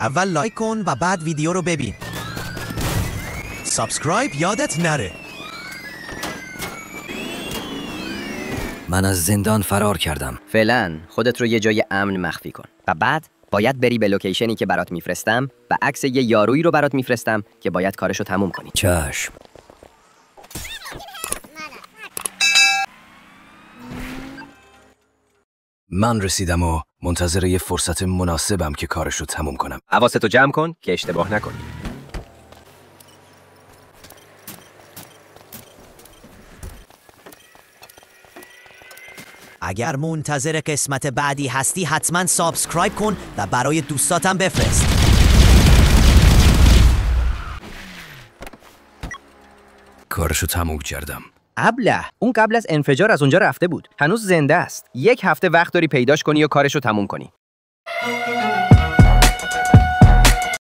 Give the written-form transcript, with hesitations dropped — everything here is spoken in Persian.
اول لایک کن و بعد ویدیو رو ببین. سابسکرایب یادت نره. من از زندان فرار کردم. فعلا خودت رو یه جای امن مخفی کن و بعد باید بری به لوکیشنی که برات میفرستم و عکس یه یارویی رو برات میفرستم که باید کارشو تموم کنی. چشم. من رسیدم و منتظر یه فرصت مناسبم که کارشو تموم کنم. حواستو جمع کن که اشتباه نکنی. اگر منتظر قسمت بعدی هستی حتما سابسکرایب کن و برای دوستاتم بفرست. کارشو تموم کردم. ابله، اون قبل از انفجار از اونجا رفته بود. هنوز زنده است. 1 هفته وقت داری پیداش کنی و کارشو تموم کنی.